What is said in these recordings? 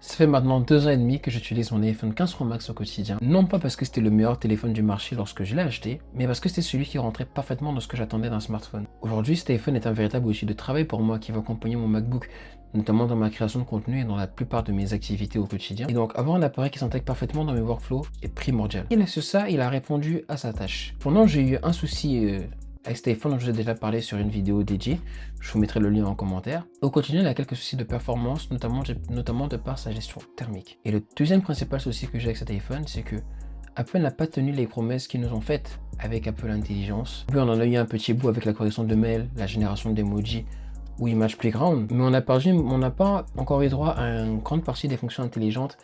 Ça fait maintenant 2 ans et demi que j'utilise mon iPhone 15 Pro Max au quotidien. Non pas parce que c'était le meilleur téléphone du marché lorsque je l'ai acheté, mais parce que c'était celui qui rentrait parfaitement dans ce que j'attendais d'un smartphone. Aujourd'hui, cet iPhone est un véritable outil de travail pour moi qui va accompagner mon MacBook, notamment dans ma création de contenu et dans la plupart de mes activités au quotidien. Et donc avoir un appareil qui s'intègre parfaitement dans mes workflows est primordial. Et là, sur ça, il a répondu à sa tâche. Pendant j'ai eu un souci avec cet iPhone dont je vous ai déjà parlé sur une vidéo dédiée, je vous mettrai le lien en commentaire. Au quotidien, il a quelques soucis de performance, notamment de par sa gestion thermique. Et le deuxième principal souci que j'ai avec cet iPhone, c'est que Apple n'a pas tenu les promesses qu'ils nous ont faites avec Apple Intelligence. Puis on en a eu un petit bout avec la correction de mail, la génération d'emoji ou Image Playground, mais on n'a pas encore eu droit à une grande partie des fonctions intelligentes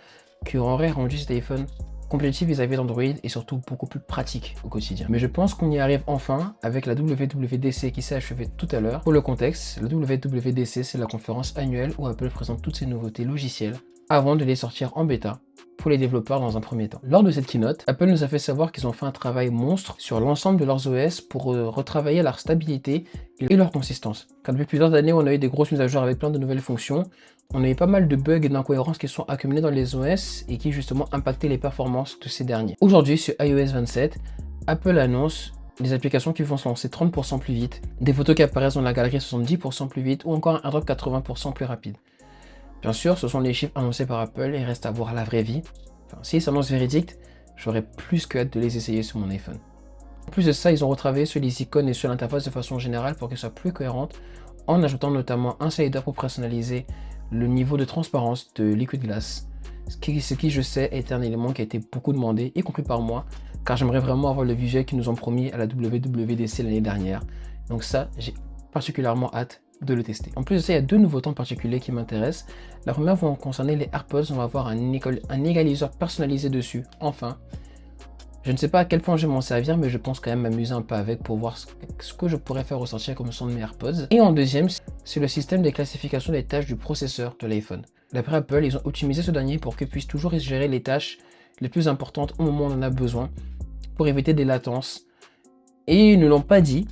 qui auraient rendu cet iPhone complétif vis-à-vis d'Android et surtout beaucoup plus pratique au quotidien. Mais je pense qu'on y arrive enfin avec la WWDC qui s'est achevée tout à l'heure. Pour le contexte, la WWDC, c'est la conférence annuelle où Apple présente toutes ses nouveautés logicielles avant de les sortir en bêta pour les développeurs dans un premier temps. Lors de cette keynote, Apple nous a fait savoir qu'ils ont fait un travail monstre sur l'ensemble de leurs OS pour retravailler leur stabilité et leur consistance. Car depuis plusieurs années, on a eu des grosses mises à jour avec plein de nouvelles fonctions. On a eu pas mal de bugs et d'incohérences qui sont accumulés dans les OS et qui justement impactaient les performances de ces derniers. Aujourd'hui, sur iOS 27, Apple annonce des applications qui vont se lancer 30% plus vite, des photos qui apparaissent dans la galerie 70% plus vite ou encore un drop 80% plus rapide. Bien sûr, ce sont les chiffres annoncés par Apple et il reste à voir la vraie vie. Enfin, s'ils s'annoncent véridiques, j'aurais plus que hâte de les essayer sur mon iPhone. En plus de ça, ils ont retravaillé sur les icônes et sur l'interface de façon générale pour qu'elle soit plus cohérente, en ajoutant notamment un slider pour personnaliser le niveau de transparence de Liquid Glass, ce qui je sais est un élément qui a été beaucoup demandé, y compris par moi, car j'aimerais vraiment avoir le visuel qu'ils nous ont promis à la WWDC l'année dernière. Donc ça, j'ai particulièrement hâte de le tester. En plus de ça, il y a deux nouveautés en particulier qui m'intéressent. La première va concerner les AirPods. On va avoir un égaliseur personnalisé dessus, enfin. Je ne sais pas à quel point je vais m'en servir, mais je pense quand même m'amuser un peu avec pour voir ce que je pourrais faire ressortir comme son de mes AirPods. Et en deuxième, c'est le système de classification des tâches du processeur de l'iPhone. D'après Apple, ils ont optimisé ce dernier pour qu'il puisse toujours gérer les tâches les plus importantes au moment où on en a besoin, pour éviter des latences. Et ils ne l'ont pas dit,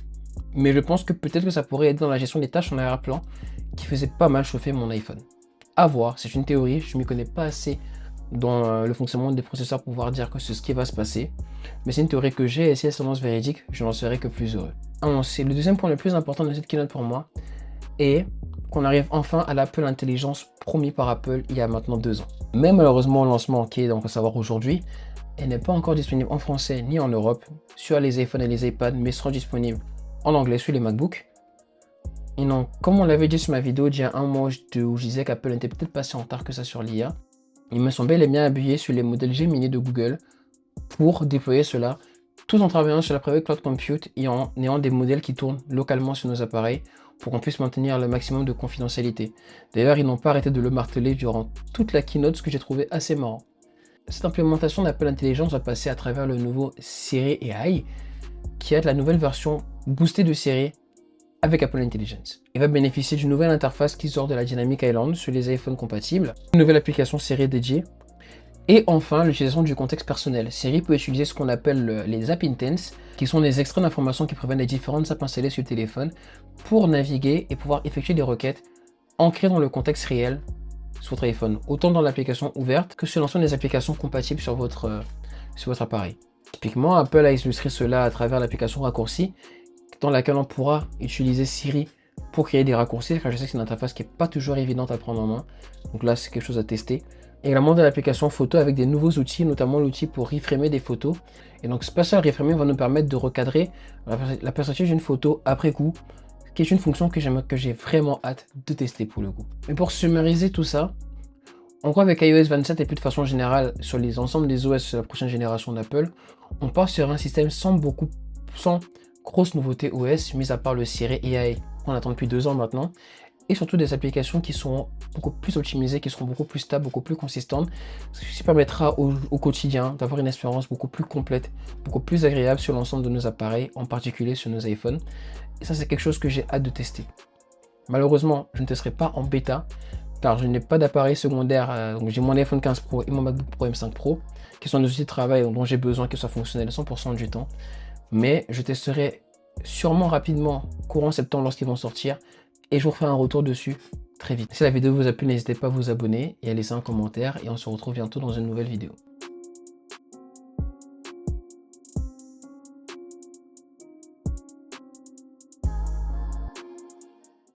mais je pense que peut-être que ça pourrait aider dans la gestion des tâches en arrière-plan qui faisait pas mal chauffer mon iPhone. À voir, c'est une théorie, je ne m'y connais pas assez dans le fonctionnement des processeurs pour pouvoir dire que c'est ce qui va se passer. Mais c'est une théorie que j'ai et si elle s'annonce véridique, je n'en serai que plus heureux. C'est le deuxième point le plus important de cette keynote pour moi et qu'on arrive enfin à l'Apple Intelligence promis par Apple il y a maintenant 2 ans. Mais malheureusement, le lancement qui est donc à savoir aujourd'hui, elle n'est pas encore disponible en français ni en Europe sur les iPhones et les iPads, mais sera disponible en anglais sur les MacBooks. Et non, comme on l'avait dit sur ma vidéo d'il y a un mois où je disais qu'Apple n'était peut-être pas si en retard que ça sur l'IA, ils me sont bel et bien appuyés sur les modèles Gemini de Google pour déployer cela, tout en travaillant sur la private cloud compute et en ayant des modèles qui tournent localement sur nos appareils pour qu'on puisse maintenir le maximum de confidentialité. D'ailleurs, ils n'ont pas arrêté de le marteler durant toute la keynote, ce que j'ai trouvé assez marrant. Cette implémentation d'Apple Intelligence va passer à travers le nouveau Siri AI, qui est la nouvelle version boostée de Siri avec Apple Intelligence. Il va bénéficier d'une nouvelle interface qui sort de la Dynamic Island sur les iPhones compatibles, une nouvelle application Siri dédiée, et enfin l'utilisation du contexte personnel. Siri peut utiliser ce qu'on appelle les App Intents, qui sont des extraits d'informations qui proviennent des différentes apps installées sur le téléphone, pour naviguer et pouvoir effectuer des requêtes ancrées dans le contexte réel sur votre iPhone, autant dans l'application ouverte que sur l'ensemble des applications compatibles sur votre appareil. Typiquement, Apple a illustré cela à travers l'application raccourci, dans laquelle on pourra utiliser Siri pour créer des raccourcis, car je sais que c'est une interface qui n'est pas toujours évidente à prendre en main. Donc là, c'est quelque chose à tester. Également de l'application photo avec des nouveaux outils, notamment l'outil pour reframer des photos. Et donc Spatial Reframing va nous permettre de recadrer la perspective d'une photo après coup, qui est une fonction que j'ai vraiment hâte de tester pour le coup. Mais pour summariser tout ça, en gros avec iOS 27 et plus de façon générale sur les ensembles des OS de la prochaine génération d'Apple, on part sur un système sans grosse nouveauté OS, mis à part le Siri AI qu'on attend depuis 2 ans maintenant, et surtout des applications qui sont beaucoup plus optimisées, qui seront beaucoup plus stables, beaucoup plus consistantes, ce qui permettra au quotidien d'avoir une expérience beaucoup plus complète, beaucoup plus agréable sur l'ensemble de nos appareils, en particulier sur nos iPhones. Et ça, c'est quelque chose que j'ai hâte de tester. Malheureusement, je ne testerai pas en bêta, car je n'ai pas d'appareil secondaire, donc j'ai mon iPhone 15 Pro et mon MacBook Pro M5 Pro, qui sont des outils de travail dont j'ai besoin qu'ils soient fonctionnels 100% du temps. Mais je testerai sûrement rapidement, courant septembre lorsqu'ils vont sortir, et je vous ferai un retour dessus très vite. Si la vidéo vous a plu, n'hésitez pas à vous abonner et à laisser un commentaire et on se retrouve bientôt dans une nouvelle vidéo.